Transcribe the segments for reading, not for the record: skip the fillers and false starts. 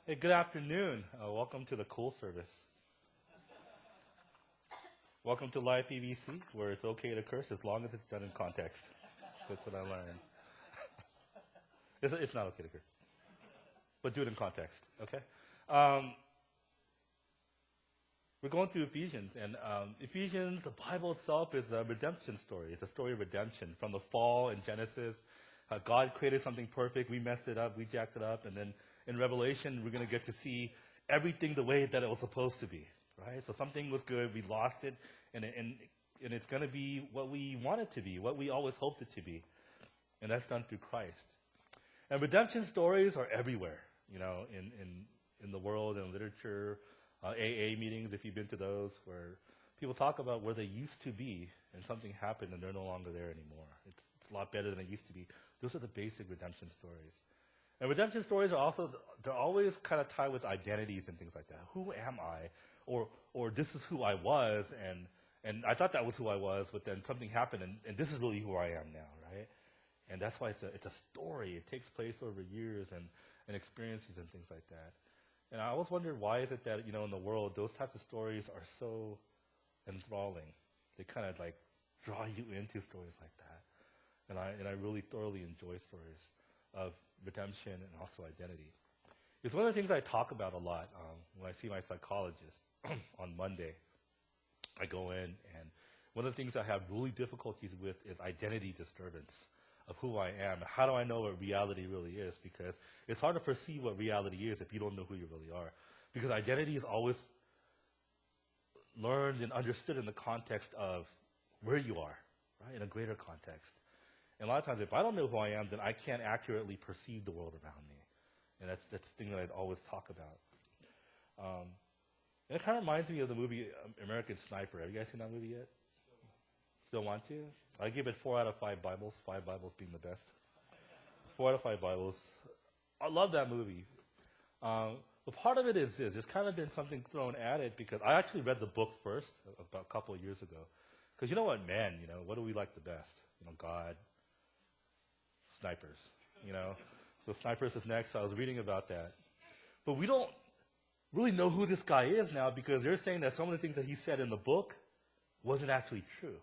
Hey, good afternoon. Welcome to the cool service. Welcome to LifeEVC, where it's okay to curse as long as it's done in context. That's what I learned. It's not okay to curse, but do it in context, okay? We're going through Ephesians, and Ephesians, the Bible itself, is a redemption story. It's a story of redemption from the fall in Genesis. God created something perfect. We messed it up. We jacked it up. And then in Revelation, we're going to get to see everything the way that it was supposed to be, right? So something was good. We lost it, and it's going to be what we want it to be, what we always hoped it to be. And that's done through Christ. And redemption stories are everywhere, you know, in the world, in literature, AA meetings, if you've been to those, where people talk about where they used to be and something happened and they're no longer there anymore. It's a lot better than it used to be. Those are the basic redemption stories. And redemption stories are also, they're always kind of tied with identities and things like that. Who am I? Or this is who I was, and I thought that was who I was, but then something happened, and this is really who I am now, right? And that's why it's a story. It takes place over years and experiences and things like that. And I always wondered, why is it that, you know, in the world, those types of stories are so enthralling? They kind of like draw you into stories like that. And I really thoroughly enjoy stories of redemption and also identity. It's one of the things I talk about a lot when I see my psychologist on Monday. I go in, and one of the things I have really difficulties with is identity disturbance of who I am. How do I know what reality really is? Because it's hard to perceive what reality is if you don't know who you really are. Because identity is always learned and understood in the context of where you are, right, in a greater context. And a lot of times, if I don't know who I am, then I can't accurately perceive the world around me. And that's the thing that I'd always talk about. And it kind of reminds me of the movie American Sniper. Have you guys seen that movie yet? Still want to? I give it 4 out of 5 Bibles, 5 Bibles being the best. 4 out of 5 Bibles. I love that movie. But part of it is this. There's kind of been something thrown at it because I actually read the book first about a couple of years ago. Because you know what, men, you know, what do we like the best? You know, God, snipers, you know. So snipers is next. So I was reading about that. But we don't really know who this guy is now because they're saying that some of the things that he said in the book wasn't actually true.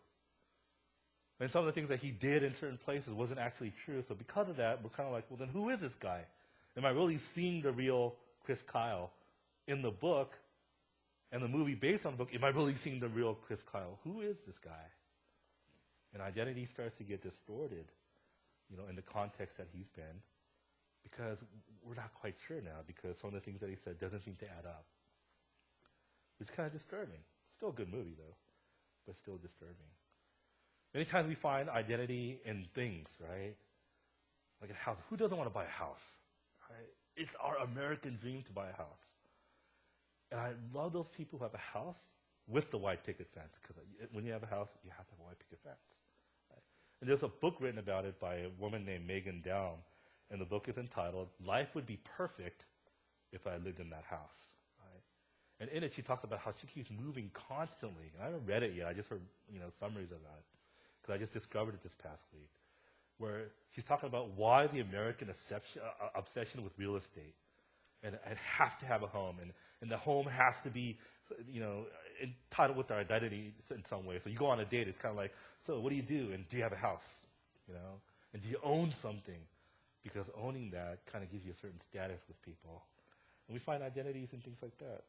And some of the things that he did in certain places wasn't actually true. So because of that, we're kind of like, well, then who is this guy? Am I really seeing the real Chris Kyle in the book and the movie based on the book? Am I really seeing the real Chris Kyle? Who is this guy? And identity starts to get distorted, you know, in the context that he's been because we're not quite sure now because some of the things that he said doesn't seem to add up. It's kind of disturbing. Still a good movie, though, but still disturbing. Many times we find identity in things, right? Like a house. Who doesn't want to buy a house? Right? It's our American dream to buy a house. And I love those people who have a house with the white picket fence, because when you have a house, you have to have a white picket fence. Right? And there's a book written about it by a woman named Megan Down, and the book is entitled, Life Would Be Perfect If I Lived in That House. Right? And in it, she talks about how she keeps moving constantly. And I haven't read it yet. I just heard, you know, summaries about it. Because I just discovered it this past week, where she's talking about why the American obsession with real estate, and have to have a home, and the home has to be, you know, entitled with our identity in some way. So you go on a date, it's kind of like, so what do you do, and do you have a house, you know, and do you own something? Because owning that kind of gives you a certain status with people, and we find identities in things like that.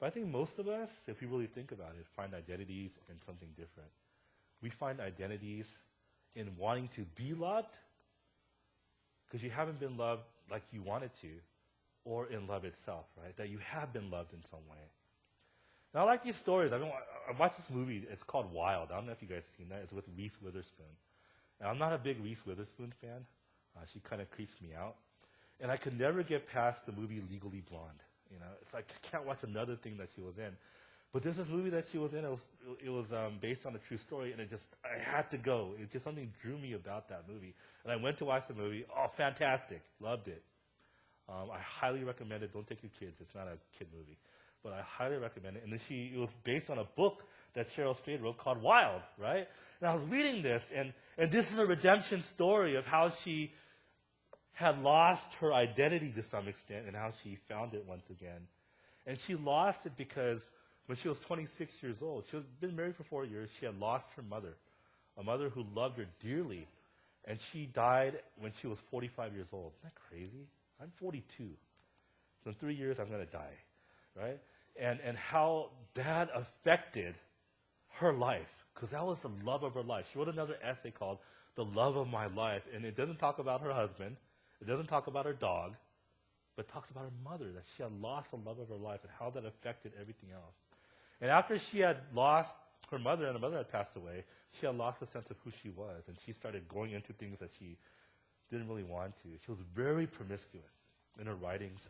But I think most of us, if we really think about it, find identities in something different. We find identities in wanting to be loved because you haven't been loved like you wanted to, or in love itself, right? That you have been loved in some way. Now, I like these stories. I watched this movie. It's called Wild. I don't know if you guys have seen that. It's with Reese Witherspoon. And I'm not a big Reese Witherspoon fan. She kind of creeps me out. And I could never get past the movie Legally Blonde. You know, it's like I can't watch another thing that she was in. But there's this movie that she was in. It was based on a true story, and I had to go. It just something drew me about that movie, and I went to watch the movie. Oh, fantastic! Loved it. I highly recommend it. Don't take your kids. It's not a kid movie, but I highly recommend it. And then it was based on a book that Cheryl Strayed wrote called Wild, right? And I was reading this, and this is a redemption story of how she had lost her identity to some extent and how she found it once again. And she lost it because when she was 26 years old, she had been married for 4 years, she had lost her mother, a mother who loved her dearly. And she died when she was 45 years old. Isn't that crazy? I'm 42. So in 3 years, I'm going to die, right? And how that affected her life, because that was the love of her life. She wrote another essay called The Love of My Life, and it doesn't talk about her husband. It doesn't talk about her dog, but it talks about her mother, that she had lost the love of her life and how that affected everything else. And after she had lost her mother and her mother had passed away, she had lost a sense of who she was, and she started going into things that she didn't really want to. She was very promiscuous in her writings.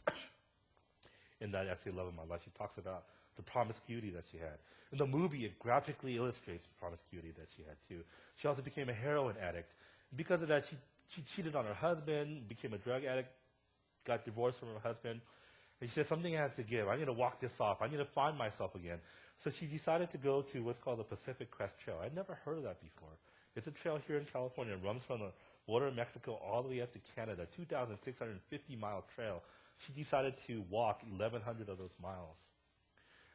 In that essay, Love of My Life, she talks about the promiscuity that she had. In the movie, it graphically illustrates the promiscuity that she had, too. She also became a heroin addict. Because of that, she cheated on her husband, became a drug addict, got divorced from her husband. And she said, something has to give. I need to walk this off. I need to find myself again. So she decided to go to what's called the Pacific Crest Trail. I'd never heard of that before. It's a trail here in California. It runs from the border of Mexico all the way up to Canada, 2,650-mile trail. She decided to walk 1,100 of those miles.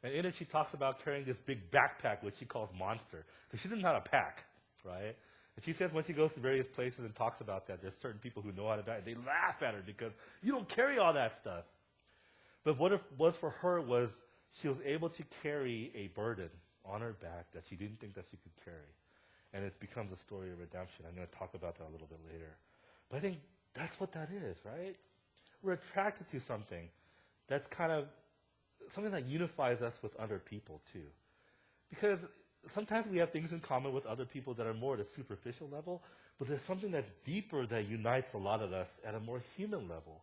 And in it, she talks about carrying this big backpack, which she calls Monster, because she doesn't know how to pack, right? And she says when she goes to various places and talks about that, there's certain people who know how to pack. They laugh at her because you don't carry all that stuff. But what it was for her was she was able to carry a burden on her back that she didn't think that she could carry. And it becomes a story of redemption. I'm going to talk about that a little bit later. But I think that's what that is, right? We're attracted to something that's kind of something that unifies us with other people, too. Because sometimes we have things in common with other people that are more at a superficial level, but there's something that's deeper that unites a lot of us at a more human level,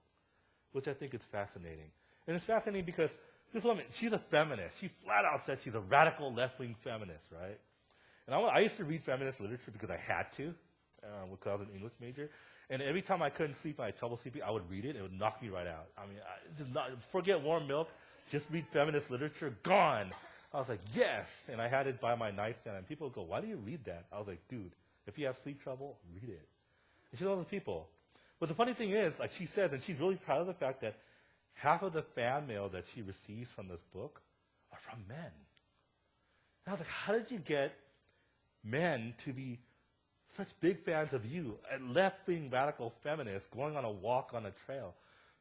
which I think is fascinating. And it's fascinating because this woman, she's a feminist. She flat out said she's a radical left-wing feminist, right? And I used to read feminist literature because I had to, because I was an English major. And every time I couldn't sleep, I had trouble sleeping, I would read it. It would knock me right out. I mean, forget warm milk. Just read feminist literature. Gone. I was like, yes. And I had it by my nightstand. And people would go, why do you read that? I was like, dude, if you have sleep trouble, read it. And she's one of those people. But the funny thing is, like she says, and she's really proud of the fact that half of the fan mail that she receives from this book are from men. And I was like, how did you get men to be such big fans of you, a left-wing radical feminist going on a walk on a trail?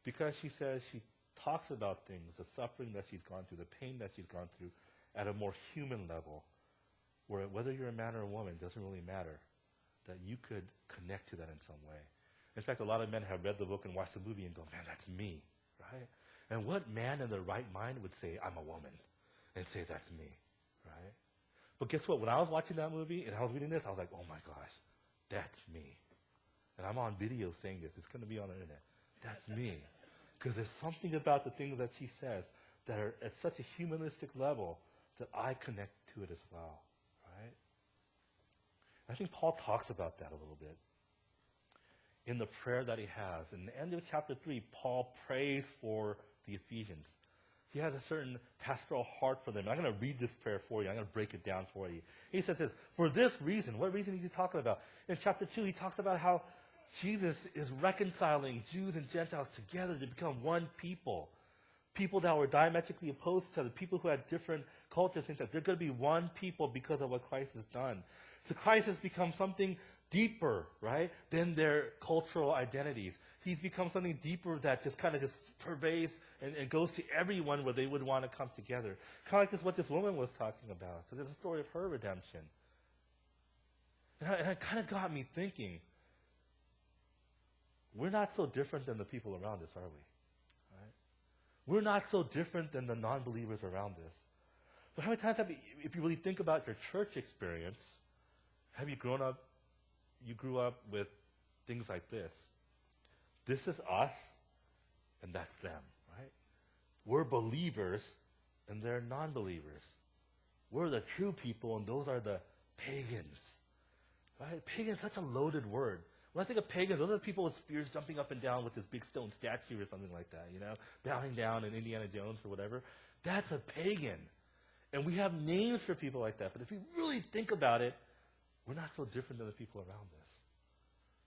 Because she says she talks about things, the suffering that she's gone through, the pain that she's gone through at a more human level, where whether you're a man or a woman doesn't really matter, that you could connect to that in some way. In fact, a lot of men have read the book and watched the movie and go, man, that's me, right? And what man in their right mind would say, I'm a woman, and say that's me, right? But guess what? When I was watching that movie and I was reading this, I was like, oh my gosh, that's me. And I'm on video saying this. It's going to be on the internet. That's me. Because there's something about the things that she says that are at such a humanistic level that I connect to it as well, right? I think Paul talks about that a little bit in the prayer that he has. In the end of chapter 3, Paul prays for the Ephesians. He has a certain pastoral heart for them. I'm going to read this prayer for you. I'm going to break it down for you. He says this, for this reason. What reason is he talking about? In chapter 2, he talks about how Jesus is reconciling Jews and Gentiles together to become one people. People that were diametrically opposed to other, people who had different cultures, things like that. They're going to be one people because of what Christ has done. So Christ has become something deeper, right, than their cultural identities. He's become something deeper that just kind of just pervades and goes to everyone where they would want to come together. Kind of like this, what this woman was talking about. So there's a story of her redemption. And it kind of got me thinking, we're not so different than the people around us, are we? Right? We're not so different than the non-believers around us. But how many times have you, if you really think about your church experience, have you grew up with things like this? This is us, and that's them, right? We're believers, and they're non-believers. We're the true people, and those are the pagans, right? Pagan is such a loaded word. When I think of pagans, those are the people with spears jumping up and down with this big stone statue or something like that, you know, bowing down in Indiana Jones or whatever. That's a pagan. And we have names for people like that. But if we really think about it, we're not so different than the people around us.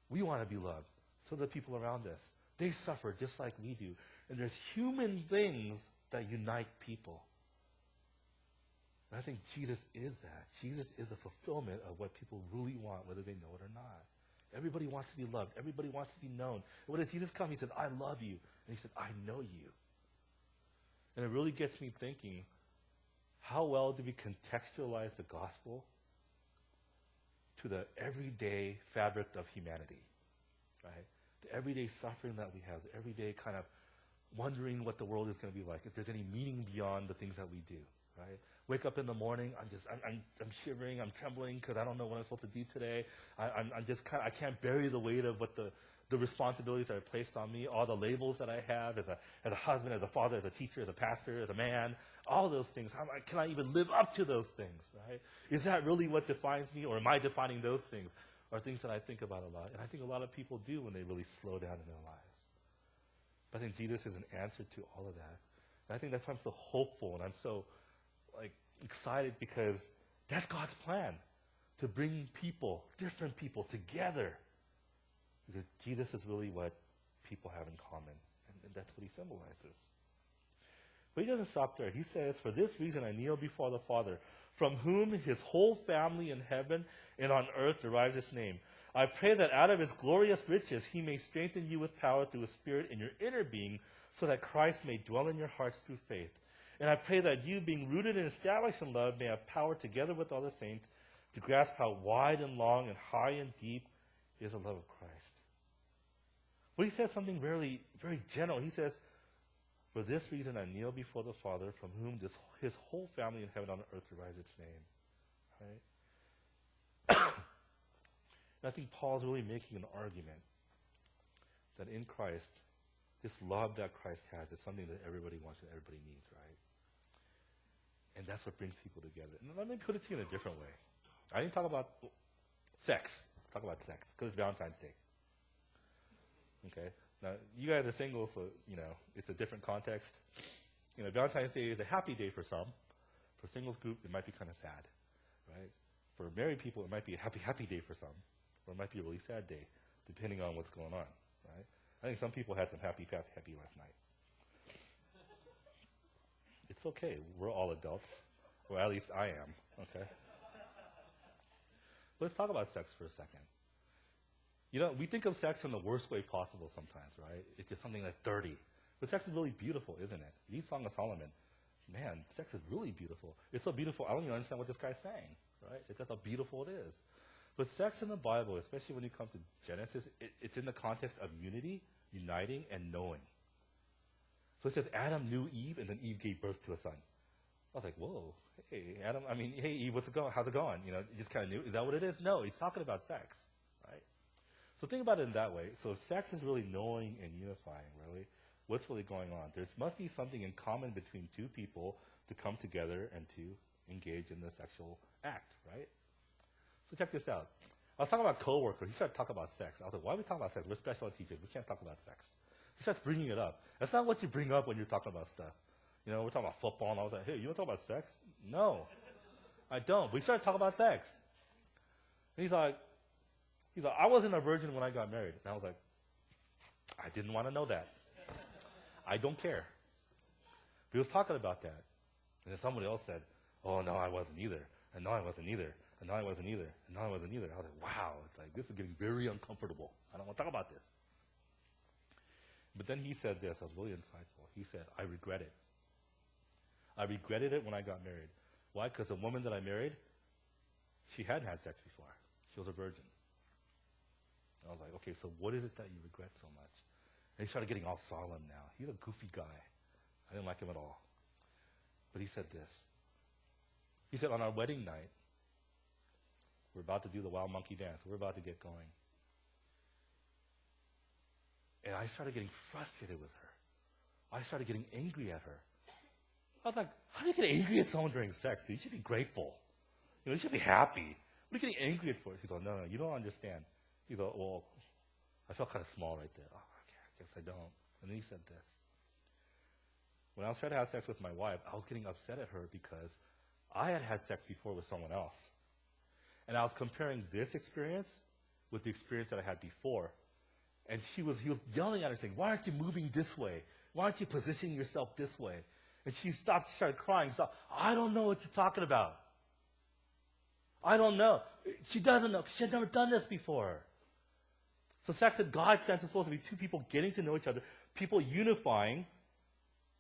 We want to be loved. So the people around us, they suffer just like we do. And there's human things that unite people. And I think Jesus is that. Jesus is a fulfillment of what people really want, whether they know it or not. Everybody wants to be loved. Everybody wants to be known. And when does Jesus come? He said, I love you. And he said, I know you. And it really gets me thinking, how well do we contextualize the gospel to the everyday fabric of humanity, right? The everyday suffering that we have, the everyday kind of wondering what the world is going to be like, if there's any meaning beyond the things that we do, right? Wake up in the morning, I'm shivering, I'm trembling because I don't know what I'm supposed to do today. I can't bear the weight of what the responsibilities that are placed on me, all the labels that I have as a husband, as a father, as a teacher, as a pastor, as a man, all those things. Can I even live up to those things, right? Is that really what defines me, or am I defining those things? Are things that I think about a lot. And I think a lot of people do when they really slow down in their lives. But I think Jesus is an answer to all of that. And I think that's why I'm so hopeful and I'm so excited, because that's God's plan, to bring people, different people, together. Because Jesus is really what people have in common, and that's what he symbolizes. But he doesn't stop there. He says, for this reason I kneel before the Father, from whom his whole family in heaven and on earth derives its name. I pray that out of his glorious riches he may strengthen you with power through his Spirit in your inner being, so that Christ may dwell in your hearts through faith. And I pray that you, being rooted and established in love, may have power together with all the saints to grasp how wide and long and high and deep is the love of Christ. But he says something very, very general. He says, for this reason I kneel before the Father, from whom his whole family in heaven and on earth derives its name. Right? And I think Paul's really making an argument that in Christ, this love that Christ has is something that everybody wants and everybody needs, right? And that's what brings people together. And let me put it to you in a different way. I didn't talk about sex. Talk about sex, because it's Valentine's Day. Okay? Now, you guys are single, so, it's a different context. Valentine's Day is a happy day for some. For singles group, it might be kind of sad, right? For married people, it might be a happy, happy day for some. Or it might be a really sad day, depending on what's going on, right? I think some people had some happy last night. It's okay. We're all adults. Or at least I am, okay? Let's talk about sex for a second. We think of sex in the worst way possible sometimes, right? It's just something that's dirty. But sex is really beautiful, isn't it? Read Song of Solomon. Man, sex is really beautiful. It's so beautiful, I don't even understand what this guy's saying, right? It's just how beautiful it is. But sex in the Bible, especially when you come to Genesis, it's in the context of unity, uniting, and knowing. So it says Adam knew Eve, and then Eve gave birth to a son. I was like, whoa, hey, Adam, hey, Eve, how's it going? You just kind of knew. Is that what it is? No, he's talking about sex, right? So think about it in that way. So sex is really knowing and unifying, really. What's really going on? There must be something in common between two people to come together and to engage in the sexual act, right? So check this out. I was talking about coworkers. He started talking about sex. I was like, why are we talking about sex? We're special ed teachers. We can't talk about sex. He starts bringing it up. That's not what you bring up when you're talking about stuff. We're talking about football and all that. Hey, you want to talk about sex? No, I don't. But we started talking about sex. And he's like, I wasn't a virgin when I got married. And I was like, I didn't want to know that. I don't care. But he was talking about that. And then somebody else said, oh, no, I wasn't either. And no, I wasn't either. And no, I wasn't either. And no, I wasn't either. I was like, wow, it's like, this is getting very uncomfortable. I don't want to talk about this. But then he said this. I was really insightful. He said, I regret it. I regretted it when I got married. Why? Because the woman that I married, she hadn't had sex before. She was a virgin. And I was like, okay, so what is it that you regret so much? And he started getting all solemn now. He's a goofy guy. I didn't like him at all. But he said this. He said, on our wedding night, we're about to do the wild monkey dance. We're about to get going. And I started getting frustrated with her. I started getting angry at her. I was like, how do you get angry at someone during sex? You should be grateful. You should be happy. What are you getting angry at for? He's like, no, you don't understand. He's like, well, I felt kind of small right there. Oh, okay, I guess I don't. And then he said this. When I was trying to have sex with my wife, I was getting upset at her because I had had sex before with someone else. And I was comparing this experience with the experience that I had before. And he was yelling at her saying, why aren't you moving this way? Why aren't you positioning yourself this way? And she stopped, she started crying. Stopped, I don't know what you're talking about. I don't know. She doesn't know. She had never done this before. So sex in God's sense is supposed to be two people getting to know each other, people unifying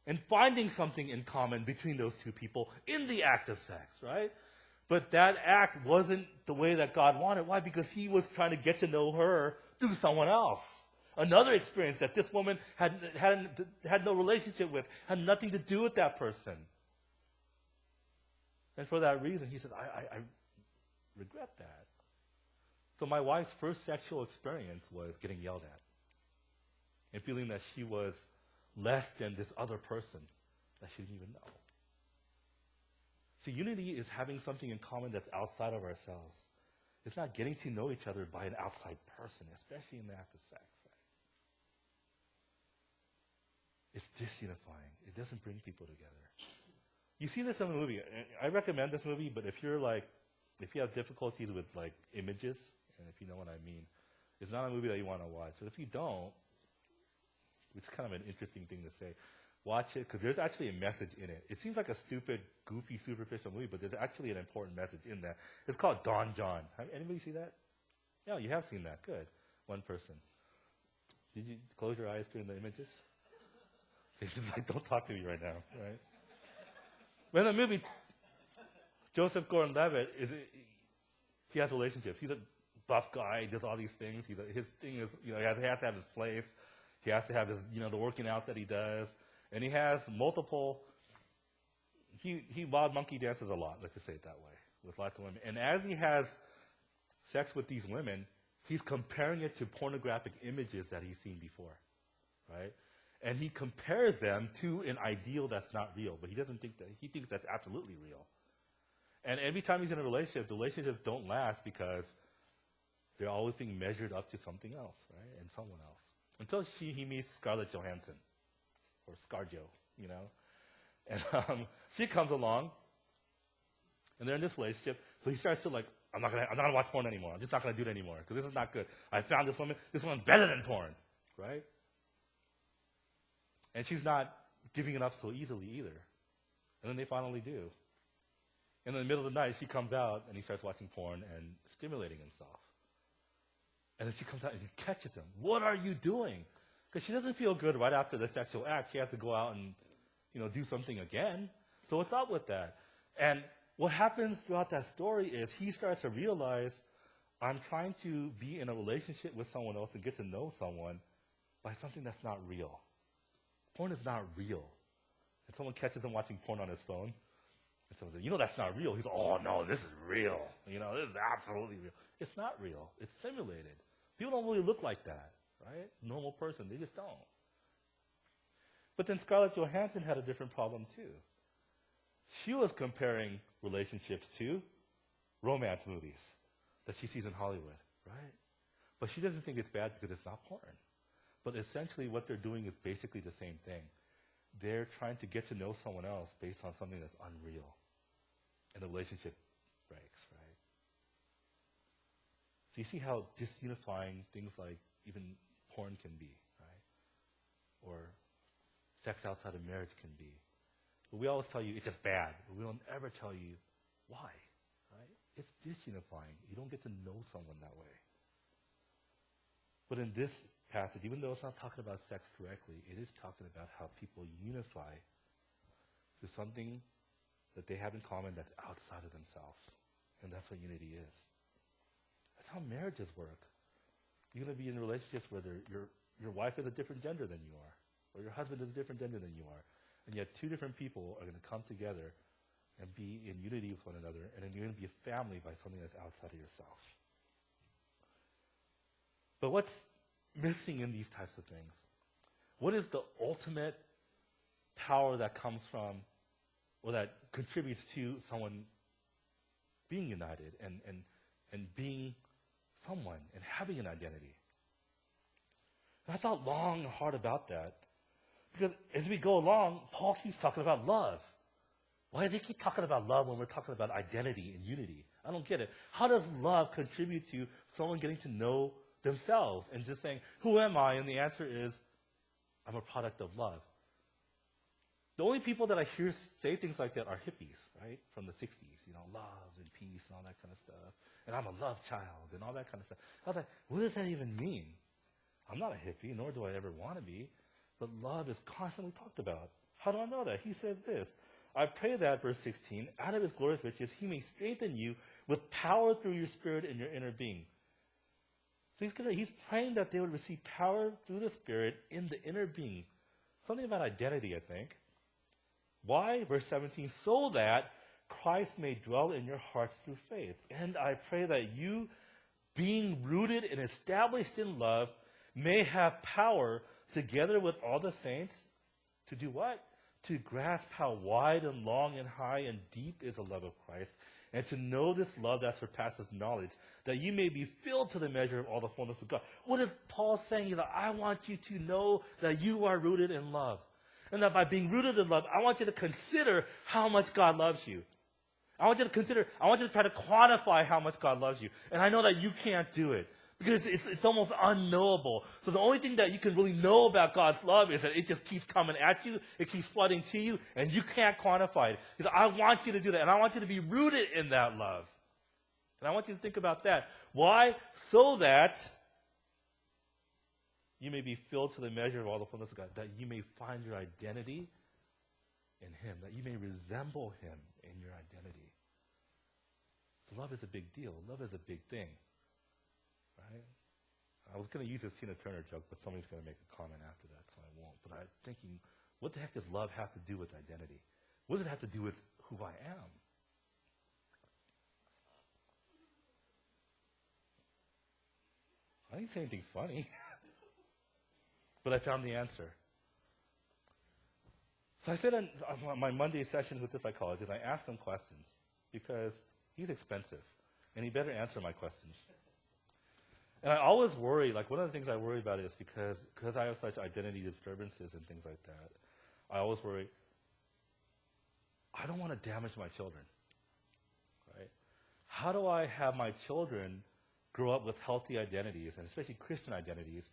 and finding something in common between those two people in the act of sex, right? But that act wasn't the way that God wanted. Why? Because he was trying to get to know her through someone else. Another experience that this woman had no relationship with, had nothing to do with that person. And for that reason, he said, I regret that. So my wife's first sexual experience was getting yelled at and feeling that she was less than this other person that she didn't even know. So unity is having something in common that's outside of ourselves. It's not getting to know each other by an outside person, especially in the act of sex. Right? It's disunifying. It doesn't bring people together. You see this in the movie. I recommend this movie, but if you have difficulties with like images, and if you know what I mean, it's not a movie that you want to watch. But if you don't, it's kind of an interesting thing to say. Watch it, because there's actually a message in it. It seems like a stupid, goofy, superficial movie, but there's actually an important message in that. It's called Don John. Anybody see that? Yeah, you have seen that. Good. One person. Did you close your eyes during the images? It's like, don't talk to me right now, right? When the movie, Joseph Gordon-Levitt, he has relationships. He's a buff guy. He does all these things. His thing is, he has to have his place. He has to have his, the working out that he does. And he has multiple, he wild monkey dances a lot, let's just say it that way, with lots of women. And as he has sex with these women, he's comparing it to pornographic images that he's seen before, right? And he compares them to an ideal that's not real, but he doesn't think that, he thinks that's absolutely real. And every time he's in a relationship, the relationships don't last because they're always being measured up to something else, right, and someone else. Until he meets Scarlett Johansson, or ScarJo, And she comes along, and they're in this relationship, so he starts to like, I'm not gonna watch porn anymore. I'm just not gonna do it anymore, because this is not good. I found this woman's better than porn, right? And she's not giving it up so easily either. And then they finally do. And in the middle of the night, she comes out, and he starts watching porn and stimulating himself. And then she comes out and she catches him. What are you doing? Because she doesn't feel good right after the sexual act. She has to go out and, do something again. So what's up with that? And what happens throughout that story is he starts to realize, I'm trying to be in a relationship with someone else and get to know someone by something that's not real. Porn is not real. And someone catches him watching porn on his phone. And someone says, that's not real. He's like, oh, no, this is real. This is absolutely real. It's not real. It's simulated. People don't really look like that, right? Normal person. They just don't. But then Scarlett Johansson had a different problem, too. She was comparing relationships to romance movies that she sees in Hollywood, right? But she doesn't think it's bad because it's not porn. But essentially what they're doing is basically the same thing. They're trying to get to know someone else based on something that's unreal. And the relationship breaks, right? So you see how disunifying things like even porn can be, right? Or sex outside of marriage can be. But we always tell you it's just bad. But we don't ever tell you why, right? It's disunifying. You don't get to know someone that way. But in this passage, even though it's not talking about sex directly, it is talking about how people unify to something that they have in common that's outside of themselves. And that's what unity is. That's how marriages work. You're going to be in relationships where your wife is a different gender than you are, or your husband is a different gender than you are, and yet two different people are going to come together and be in unity with one another, and then you're going to be a family by something that's outside of yourself. But what's missing in these types of things? What is the ultimate power that comes from, or that contributes to someone being united and being someone and having an identity? And I thought long and hard about that, because as we go along, Paul keeps talking about love. Why does he keep talking about love when we're talking about identity and unity? I don't get it. How does love contribute to someone getting to know themselves and just saying, who am I? And the answer is, I'm a product of love. The only people that I hear say things like that are hippies, right? From the 60s, love and peace and all that kind of stuff. And I'm a love child and all that kind of stuff. I was like, what does that even mean? I'm not a hippie, nor do I ever want to be. But love is constantly talked about. How do I know that? He says this, I pray that, verse 16, out of his glorious riches, he may strengthen you with power through your spirit in your inner being. So he's praying that they would receive power through the Spirit in the inner being. Something about identity, I think. Why? Verse 17, so that Christ may dwell in your hearts through faith. And I pray that you, being rooted and established in love, may have power together with all the saints to do what? To grasp how wide and long and high and deep is the love of Christ, and to know this love that surpasses knowledge, that you may be filled to the measure of all the fullness of God. What is Paul saying? He's like, I want you to know that you are rooted in love. And that by being rooted in love, I want you to consider how much God loves you. I want you to try to quantify how much God loves you. And I know that you can't do it, because it's almost unknowable. So the only thing that you can really know about God's love is that it just keeps coming at you, it keeps flooding to you, and you can't quantify it. He said, I want you to do that, and I want you to be rooted in that love. And I want you to think about that. Why? So that you may be filled to the measure of all the fullness of God, that you may find your identity in him, that you may resemble him in your identity. So love is a big deal. Love is a big thing. Right? I was going to use this Tina Turner joke, but somebody's going to make a comment after that, so I won't. But I'm thinking, what the heck does love have to do with identity? What does it have to do with who I am? I didn't say anything funny. But I found the answer. So I said on my Monday session with the psychologist, I asked him questions because he's expensive, and he better answer my questions. And I always worry, one of the things I worry about is because I have such identity disturbances and things like that, I always worry, I don't want to damage my children, right? How do I have my children grow up with healthy identities, and especially Christian identities,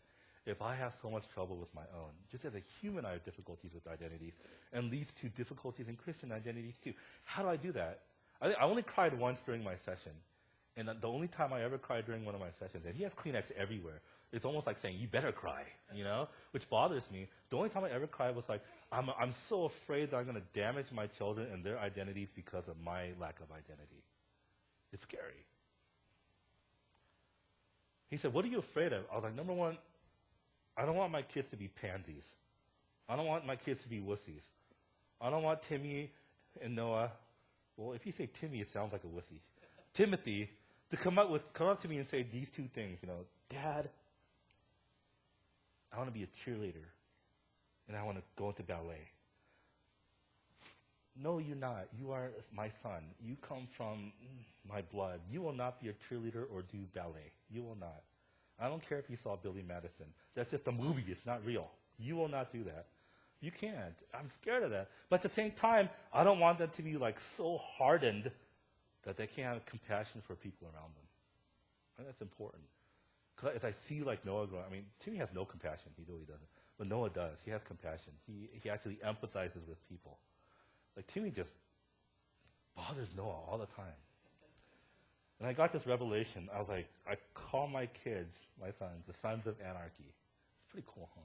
if I have so much trouble with my own? Just as a human, I have difficulties with identities, and leads to difficulties in Christian identities too. How do I do that? I only cried once during my session. And the only time I ever cried during one of my sessions, and he has Kleenex everywhere. It's almost like saying, you better cry, which bothers me. The only time I ever cried was I'm so afraid that I'm going to damage my children and their identities because of my lack of identity. It's scary. He said, what are you afraid of? I was like, number one, I don't want my kids to be pansies. I don't want my kids to be wussies. I don't want Timmy and Noah. Well, if you say Timmy, it sounds like a wussy. Timothy, to come up to me and say these two things, Dad, I want to be a cheerleader, and I want to go into ballet. No, you're not. You are my son. You come from my blood. You will not be a cheerleader or do ballet. You will not. I don't care if you saw Billy Madison. That's just a movie. It's not real. You will not do that. You can't. I'm scared of that. But at the same time, I don't want them to be so hardened that they can't have compassion for people around them. And that's important. Because as I see Noah growing, Timmy has no compassion. He really doesn't. But Noah does. He has compassion. He actually empathizes with people. Timmy just bothers Noah all the time. And I got this revelation. I was like, I call my kids, my sons, the Sons of Anarchy. It's pretty cool, huh?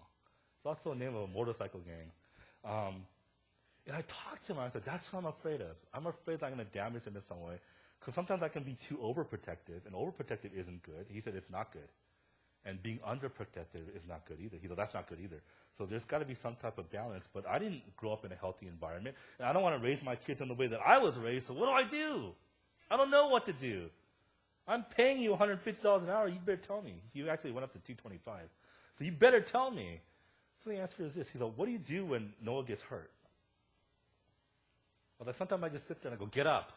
It's also the name of a motorcycle gang. And I talked to him, and I said, that's what I'm afraid of. I'm afraid that I'm going to damage them in some way. Because sometimes I can be too overprotective, and overprotective isn't good. He said it's not good. And being underprotective is not good either. He said that's not good either. So there's got to be some type of balance. But I didn't grow up in a healthy environment, and I don't want to raise my kids in the way that I was raised, so what do? I don't know what to do. I'm paying you $150 an hour. You better tell me. You actually went up to $225. So you better tell me. So the answer is this. He said, what do you do when Noah gets hurt? I was like, sometimes I just sit there and I go, get up.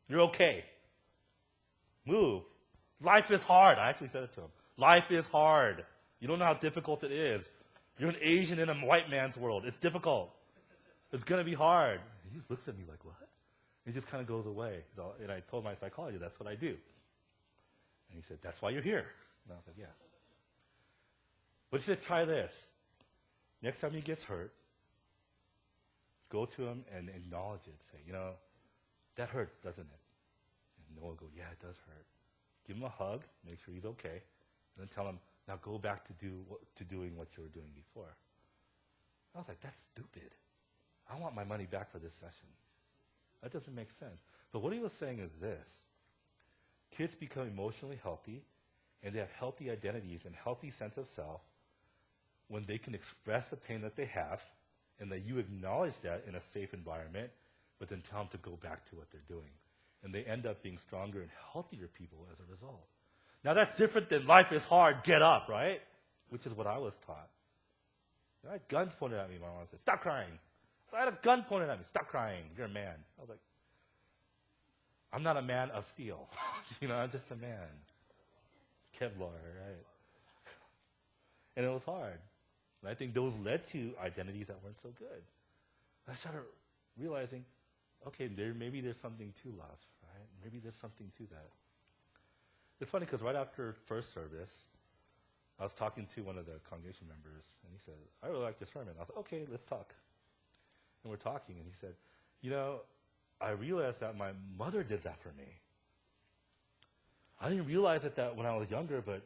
You're okay. Move. Life is hard. I actually said it to him. Life is hard. You don't know how difficult it is. You're an Asian in a white man's world. It's difficult. It's going to be hard. He just looks at me like, what? He just kind of goes away. So, and I told my psychologist, that's what I do. And he said, that's why you're here. And I was like, yes. But she said, try this. Next time he gets hurt, go to him and acknowledge it. Say, that hurts, doesn't it? And Noah will go, yeah, it does hurt. Give him a hug, make sure he's okay, and then tell him, now go back to doing what you were doing before. I was like, that's stupid. I want my money back for this session. That doesn't make sense. But what he was saying is this. Kids become emotionally healthy, and they have healthy identities and healthy sense of self when they can express the pain that they have, and that you acknowledge that in a safe environment, but then tell them to go back to what they're doing. And they end up being stronger and healthier people as a result. Now that's different than life is hard, get up, right? Which is what I was taught. I had guns pointed at me. My mom said, stop crying. So I had a gun pointed at me. Stop crying. You're a man. I was like, I'm not a man of steel. I'm just a man. Kevlar, right? And it was hard. And I think those led to identities that weren't so good. I started realizing, okay, maybe there's something to love, right? Maybe there's something to that. It's funny because right after first service, I was talking to one of the congregation members, and he said, I really like your sermon. I was like, okay, let's talk. And we're talking, and he said, I realized that my mother did that for me. I didn't realize that when I was younger, but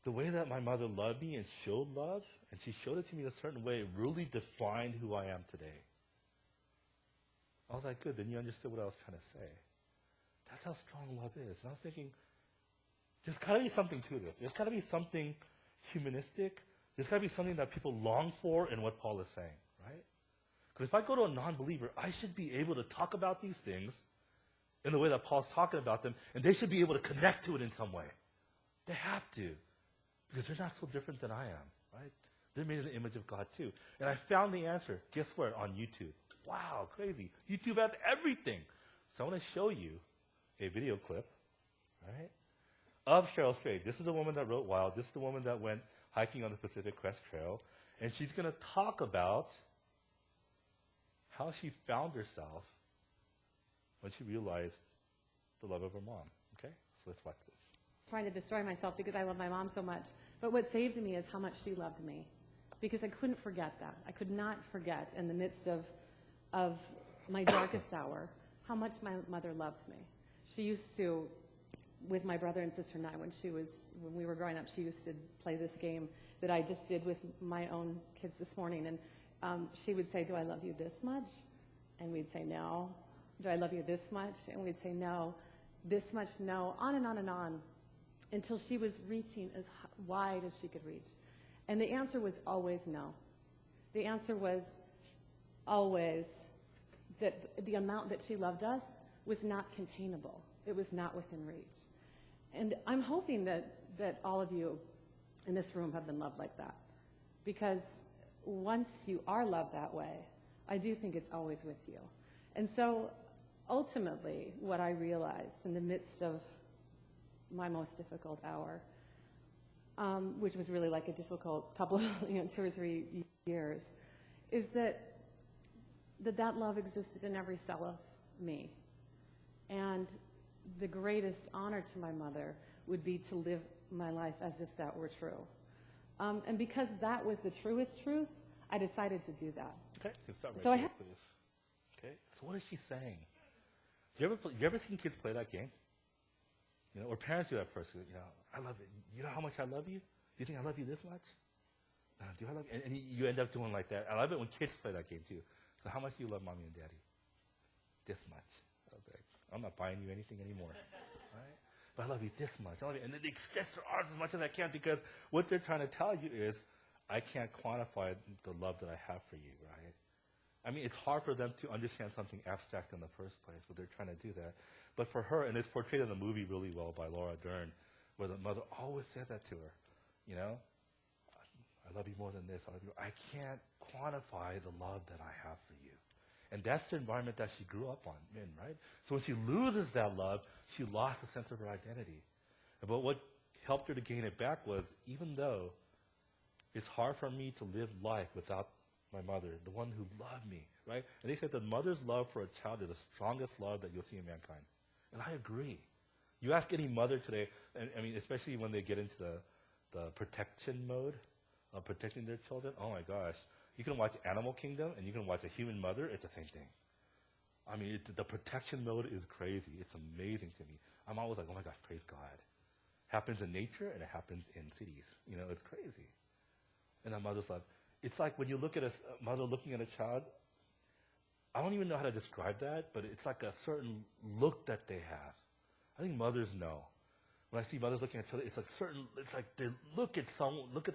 the way that my mother loved me and showed love, and she showed it to me in a certain way, really defined who I am today. I was like, good, then you understood what I was trying to say. That's how strong love is. And I was thinking, there's got to be something to this. There's got to be something humanistic. There's got to be something that people long for in what Paul is saying, right? Because if I go to a non-believer, I should be able to talk about these things in the way that Paul's talking about them, and they should be able to connect to it in some way. They have to, because they're not so different than I am, right? They're made in the image of God too. And I found the answer, guess where? On YouTube. Wow, crazy. YouTube has everything. So I want to show you a video clip, right, of Cheryl Strayed. This is the woman that wrote Wild. This is the woman that went hiking on the Pacific Crest Trail. And she's going to talk about how she found herself when she realized the love of her mom. Okay? So let's watch this. Trying to destroy myself because I love my mom so much. But what saved me is how much she loved me. Because I couldn't forget that. I could not forget in the midst of my darkest hour how much my mother loved me. She used to, with my brother and sister and I, when we were growing up, she used to play this game that I just did with my own kids this morning. And she would say, do I love you this much? And we'd say, no. Do I love you this much? And we'd say, no. This much, no. On and on and on, until she was reaching as wide as she could reach. And the answer was always no. The answer was always that the amount that she loved us was not containable. It was not within reach. And I'm hoping that all of you in this room have been loved like that. Because once you are loved that way, I do think it's always with you. And so ultimately, what I realized in the midst of my most difficult hour, which was really like a difficult couple of 2 or 3 years, is that love existed in every cell of me. And the greatest honor to my mother would be to live my life as if that were true. And because that was the truest truth, I decided to do that. Okay, you can stop right there, please. Okay, so what is she saying? You ever seen kids play that game? Or parents do that first. I love it. You know how much I love you? Do you think I love you this much? Do I love you? And you end up doing like that. I love it when kids play that game too. So how much do you love mommy and daddy? This much. I was like, I'm not buying you anything anymore. Right? But I love you this much. I love you. And then they express their arms as much as I can, because what they're trying to tell you is, I can't quantify the love that I have for you, right? I mean, it's hard for them to understand something abstract in the first place, but they're trying to do that. But for her, and it's portrayed in the movie really well by Laura Dern, where the mother always says that to her, I love you more than this. I can't quantify the love that I have for you. And that's the environment that she grew up in, right? So when she loses that love, she lost a sense of her identity. But what helped her to gain it back was, even though it's hard for me to live life without my mother, the one who loved me, right? And they said the mother's love for a child is the strongest love that you'll see in mankind. And I agree. You ask any mother today, and I mean, especially when they get into the protection mode of protecting their children, oh my gosh. You can watch Animal Kingdom and you can watch A Human Mother, it's the same thing. I mean, the protection mode is crazy. It's amazing to me. I'm always like, oh my gosh, praise God. Happens in nature and it happens in cities. You know, it's crazy. And that mother's love. It's like when you look at a mother looking at a child, I don't even know how to describe that, but it's like a certain look that they have. I think mothers know. When I see mothers looking at children, it's like they look at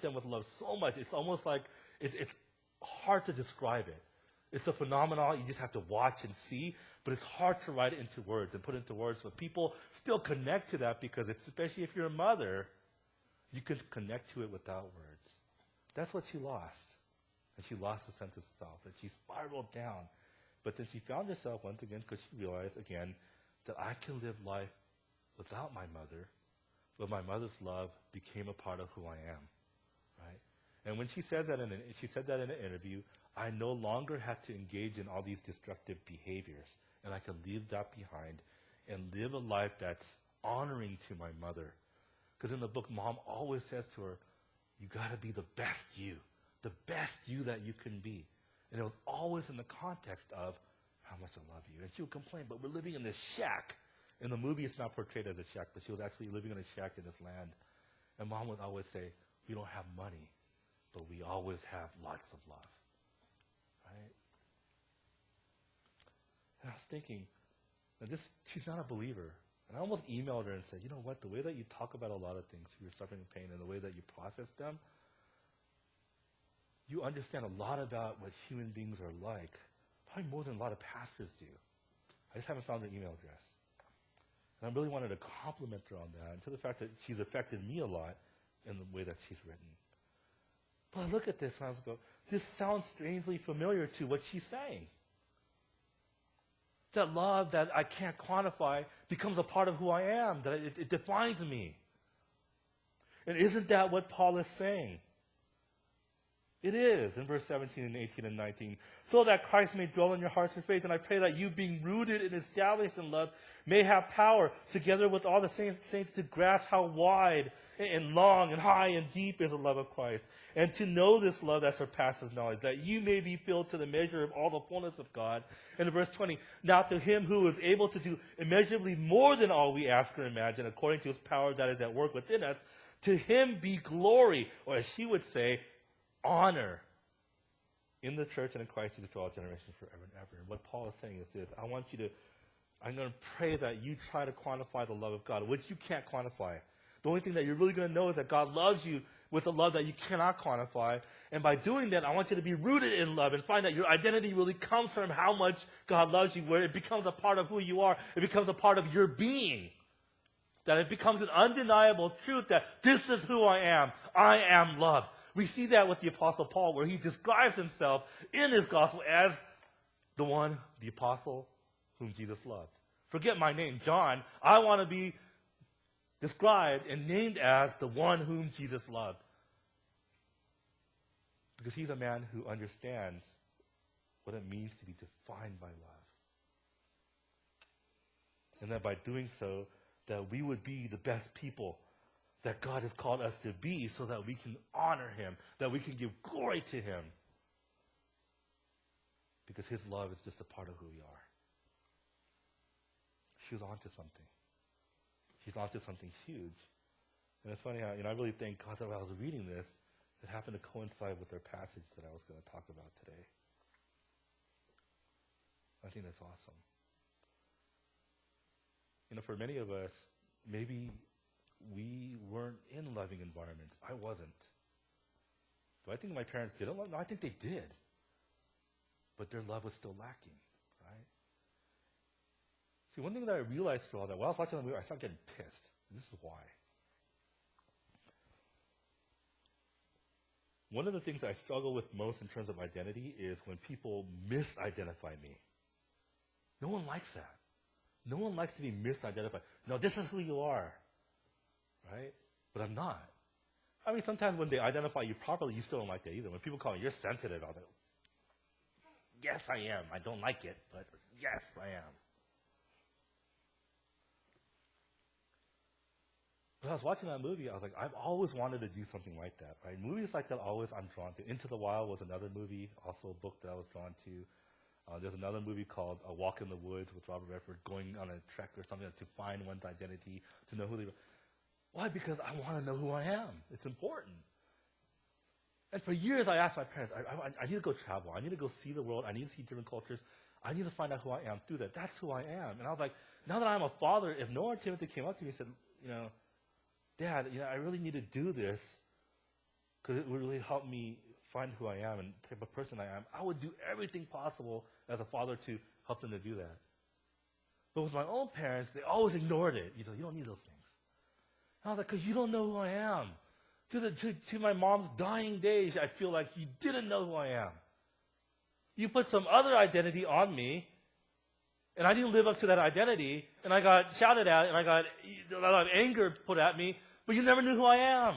them with love so much. It's almost like it's hard to describe it. It's a phenomenon you just have to watch and see, but it's hard to write it into words and put it into words. But people still connect to that because, especially if you're a mother, you can connect to it without words. That's what she lost. And she lost the sense of self, and she spiraled down. But then she found herself once again because she realized, again, that I can live life without my mother, but my mother's love became a part of who I am, right? And when she said that in an interview, I no longer have to engage in all these destructive behaviors, and I can leave that behind and live a life that's honoring to my mother. Because in the book, Mom always says to her, you got to be the best you that you can be. And it was always in the context of how much I love you. And she would complain, but we're living in this shack. In the movie, it's not portrayed as a shack, but she was actually living in a shack in this land. And Mom would always say, we don't have money, but we always have lots of love. Right? And I was thinking, she's not a believer. And I almost emailed her and said, you know what, the way that you talk about a lot of things, your suffering and pain, and the way that you process them, you understand a lot about what human beings are like, probably more than a lot of pastors do. I just haven't found her email address. And I really wanted to compliment her on that, and to the fact that she's affected me a lot in the way that she's written. But I look at this and I was go, this sounds strangely familiar to what she's saying. That love that I can't quantify becomes a part of who I am, that it defines me. And isn't that what Paul is saying? It is, in verse 17 and 18 and 19. So that Christ may dwell in your hearts and faith, and I pray that you, being rooted and established in love, may have power, together with all the saints, to grasp how wide and long and high and deep is the love of Christ, and to know this love that surpasses knowledge, that you may be filled to the measure of all the fullness of God. And in verse 20, now to him who is able to do immeasurably more than all we ask or imagine, according to his power that is at work within us, to him be glory, or as she would say, honor in the church and in Christ Jesus to all generations forever and ever. And what Paul is saying is this: I'm going to pray that you try to quantify the love of God, which you can't quantify. The only thing that you're really going to know is that God loves you with a love that you cannot quantify. And by doing that, I want you to be rooted in love and find that your identity really comes from how much God loves you, where it becomes a part of who you are. It becomes a part of your being. That it becomes an undeniable truth that this is who I am. I am loved. We see that with the Apostle Paul, where he describes himself in his gospel as the one, the apostle, whom Jesus loved. Forget my name, John. I want to be described and named as the one whom Jesus loved. Because he's a man who understands what it means to be defined by love. And that by doing so, that we would be the best people that God has called us to be, so that we can honor him, that we can give glory to him. Because his love is just a part of who we are. She was onto something. She's onto something huge. And it's funny how, I really thank God that when I was reading this, it happened to coincide with their passage that I was going to talk about today. I think that's awesome. For many of us, maybe we weren't in loving environments. I wasn't. Do I think my parents didn't love? No, I think they did. But their love was still lacking, right? See, one thing that I realized through all that, while I was watching the movie, I started getting pissed. And this is why. One of the things I struggle with most in terms of identity is when people misidentify me. No one likes that. No one likes to be misidentified. No, this is who you are. Right? But I'm not. I mean, sometimes when they identify you properly, you still don't like that either. When people call me, you're sensitive, I'll say, yes, I am. I don't like it, but yes, I am. But I was watching that movie, I was like, I've always wanted to do something like that, right? Movies like that always I'm drawn to. Into the Wild was another movie, also a book that I was drawn to. There's another movie called A Walk in the Woods with Robert Redford, going on a trek or something to find one's identity, to know who they are. Why? Because I want to know who I am. It's important. And for years I asked my parents, I need to go travel. I need to go see the world. I need to see different cultures. I need to find out who I am through that. That's who I am. And I was like, now that I'm a father, if Noah or Timothy came up to me and said, Dad, I really need to do this because it would really help me find who I am and the type of person I am, I would do everything possible as a father to help them to do that. But with my own parents, they always ignored it. You don't need those things. And I was like, because you don't know who I am. To my mom's dying days, I feel like you didn't know who I am. You put some other identity on me, and I didn't live up to that identity, and I got shouted at, and I got a lot of anger put at me, but you never knew who I am,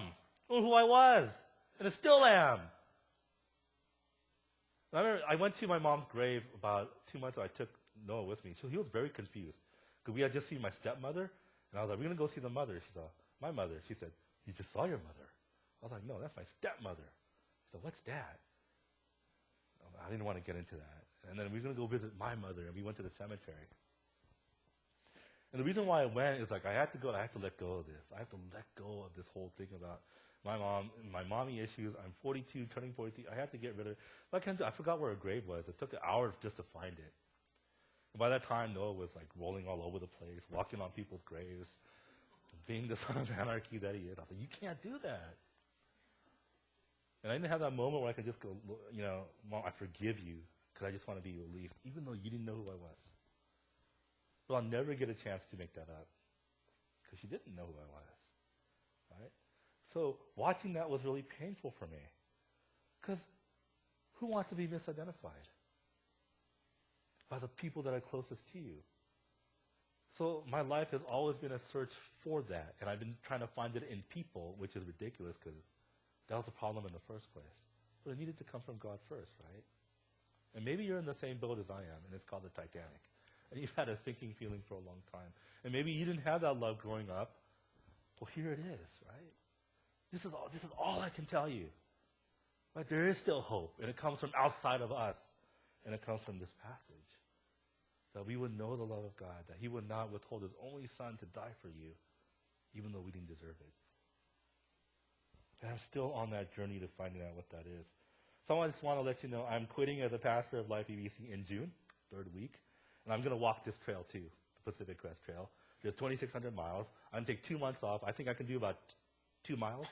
or who I was, and I still am. And I remember I went to my mom's grave about 2 months ago. I took Noah with me. So he was very confused, because we had just seen my stepmother, and I was like, we're going to go see the mother. She said, my mother. She said, you just saw your mother. I was like, no, that's my stepmother. She said, what's that? I didn't want to get into that. And then we were going to go visit my mother, and we went to the cemetery. And the reason why I went is like I had to let go of this. I have to let go of this whole thing about my mom, my mommy issues. I'm 42, turning 43. I had to get rid of it. But I forgot where her grave was. It took an hour just to find it. And by that time, Noah was like rolling all over the place, walking on people's graves, being the son of anarchy that he is. I was like, you can't do that. And I didn't have that moment where I could just go, Mom, I forgive you because I just want to be released, even though you didn't know who I was. But I'll never get a chance to make that up because she didn't know who I was, right? So watching that was really painful for me because who wants to be misidentified by the people that are closest to you? So my life has always been a search for that, and I've been trying to find it in people, which is ridiculous because that was the problem in the first place. But it needed to come from God first, right? And maybe you're in the same boat as I am, and it's called the Titanic. And you've had a sinking feeling for a long time. And maybe you didn't have that love growing up. Well, here it is, right? This is all I can tell you. Right? There is still hope, and it comes from outside of us, and it comes from this passage. That we would know the love of God, that he would not withhold his only son to die for you, even though we didn't deserve it. And I'm still on that journey to finding out what that is. So I just want to let you know I'm quitting as a pastor of LifeEVC in June, 3rd week. And I'm going to walk this trail too, the Pacific Crest Trail. There's 2,600 miles. I'm going to take 2 months off. I think I can do about 2 miles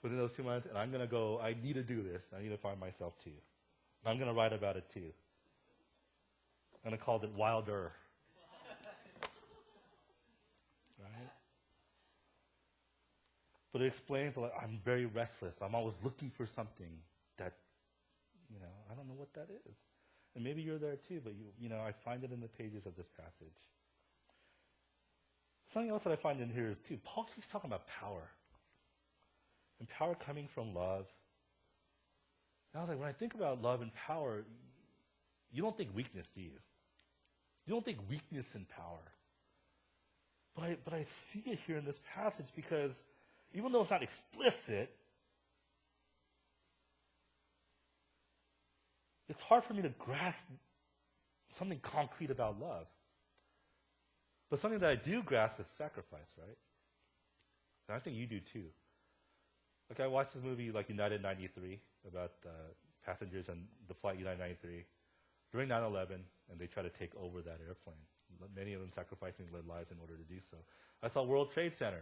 within those 2 months. And I'm going to go, I need to do this. I need to find myself too. And I'm going to write about it too. I'm going to call it Wilder. Right? But it explains, like, I'm very restless. I'm always looking for something that, I don't know what that is. And maybe you're there too, but I find it in the pages of this passage. Something else that I find in here is too, Paul keeps talking about power. And power coming from love. And I was like, when I think about love and power, you don't think weakness, do you? You don't think weakness and power. But I see it here in this passage because even though it's not explicit, it's hard for me to grasp something concrete about love. But something that I do grasp is sacrifice, right? And I think you do too. Like I watched this movie like United 93 about passengers on the flight United 93 during 9/11, and they try to take over that airplane. Many of them sacrificing their lives in order to do so. I saw World Trade Center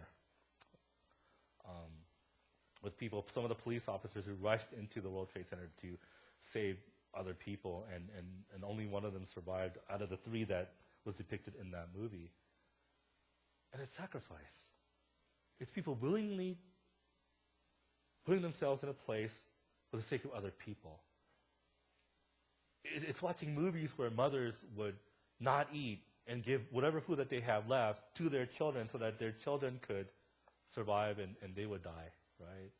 with people, some of the police officers who rushed into the World Trade Center to save other people, and only one of them survived out of the 3 that was depicted in that movie. And it's sacrifice. It's people willingly putting themselves in a place for the sake of other people. It's watching movies where mothers would not eat and give whatever food that they have left to their children so that their children could survive and they would die, right?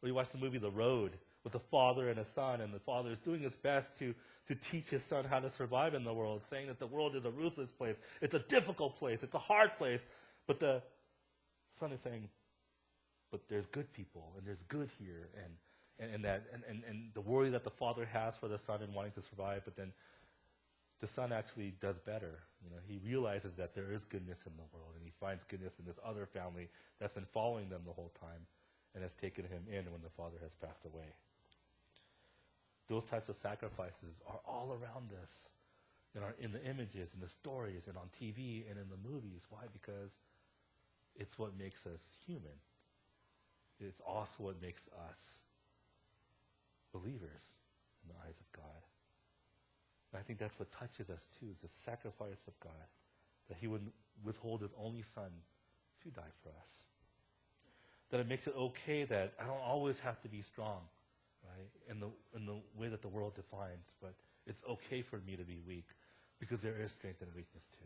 Or you watch the movie The Road with a father and a son, and the father is doing his best to teach his son how to survive in the world, saying that the world is a ruthless place. It's a difficult place. It's a hard place. But the son is saying, but there's good people, and there's good here, and the worry that the father has for the son and wanting to survive, but then the son actually does better. He realizes that there is goodness in the world, and he finds goodness in this other family that's been following them the whole time and has taken him in when the father has passed away. Those types of sacrifices are all around us in the images, in the stories, and on TV, and in the movies. Why? Because it's what makes us human. It's also what makes us believers in the eyes of God. And I think that's what touches us too, is the sacrifice of God, that he would withhold his only son to die for us. That it makes it okay that I don't always have to be strong, right, in the way that the world defines, but it's okay for me to be weak, because there is strength and weakness too.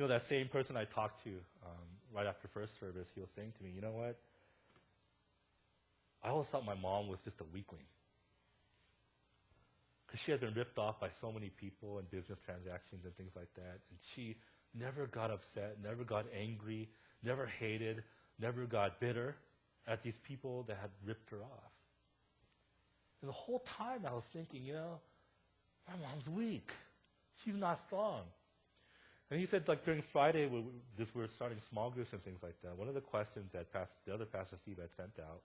That same person I talked to right after first service, he was saying to me, you know what? I always thought my mom was just a weakling, because she had been ripped off by so many people and business transactions and things like that, and she never got upset, never got angry, never hated, never got bitter at these people that had ripped her off. And the whole time I was thinking, my mom's weak. She's not strong. And he said, during Friday, we're starting small groups and things like that. One of the questions that the other Pastor Steve had sent out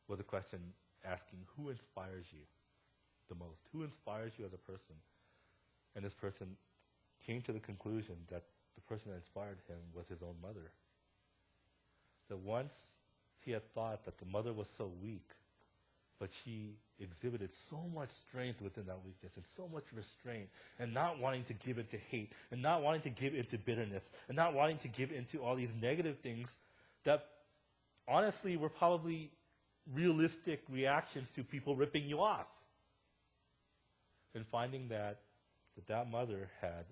was a question asking, who inspires you the most? Who inspires you as a person? And this person came to the conclusion that the person that inspired him was his own mother. So once he had thought that the mother was so weak, but she exhibited so much strength within that weakness and so much restraint, and not wanting to give into hate, and not wanting to give into bitterness, and not wanting to give into all these negative things that honestly were probably realistic reactions to people ripping you off. And finding that mother had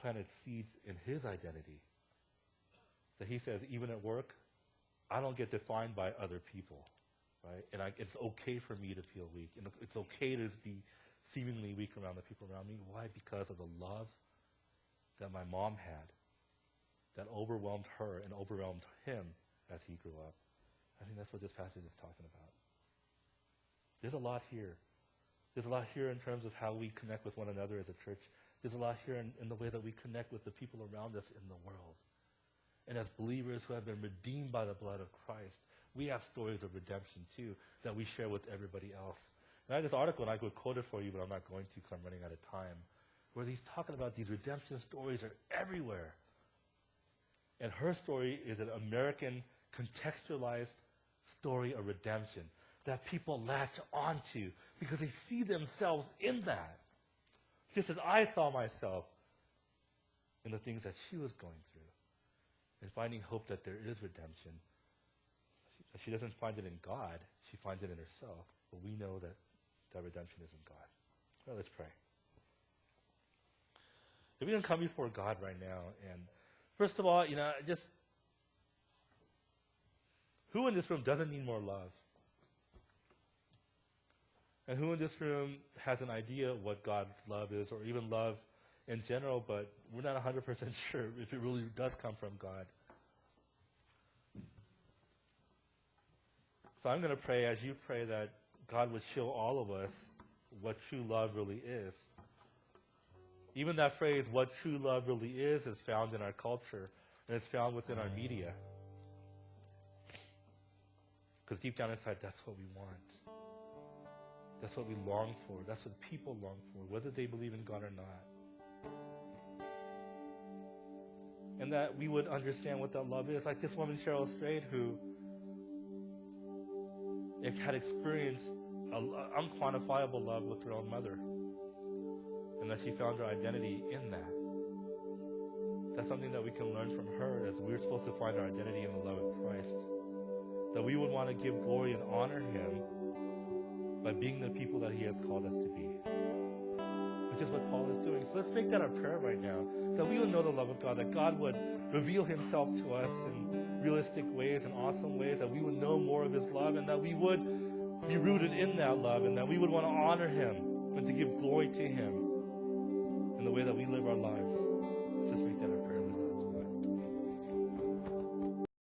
planted seeds in his identity. That he says, even at work, I don't get defined by other people. Right? And it's okay for me to feel weak. And it's okay to be seemingly weak around the people around me. Why? Because of the love that my mom had that overwhelmed her and overwhelmed him as he grew up. I think that's what this passage is talking about. There's a lot here. There's a lot here in terms of how we connect with one another as a church. There's a lot here in the way that we connect with the people around us in the world. And as believers who have been redeemed by the blood of Christ, we have stories of redemption too that we share with everybody else. And I have this article, and I could quote it for you, but I'm not going to because I'm running out of time, where he's talking about these redemption stories are everywhere. And her story is an American contextualized story of redemption that people latch onto because they see themselves in that. Just as I saw myself in the things that she was going through. And finding hope that there is redemption. She doesn't find it in God, she finds it in herself. But we know that redemption is in God. Well, let's pray. If we can come before God right now, and first of all, just who in this room doesn't need more love? And who in this room has an idea of what God's love is, or even love in general, but we're not 100% sure if it really does come from God? So I'm going to pray as you pray that God would show all of us what true love really is. Even that phrase, what true love really is found in our culture, and it's found within our media. Because deep down inside, that's what we want. That's what we long for. That's what people long for, whether they believe in God or not. And that we would understand what that love is. Like this woman, Cheryl Strayed, who had experienced unquantifiable love with her own mother. And that she found her identity in that. That's something that we can learn from her, as we're supposed to find our identity in the love of Christ. That we would want to give glory and honor him by being the people that he has called us to be. Which is what Paul is doing. So let's make that our prayer right now. That we would know the love of God. That God would reveal himself to us in realistic ways and awesome ways. That we would know more of his love. And that we would be rooted in that love. And that we would want to honor him and to give glory to him in the way that we live our lives. Let's just make that our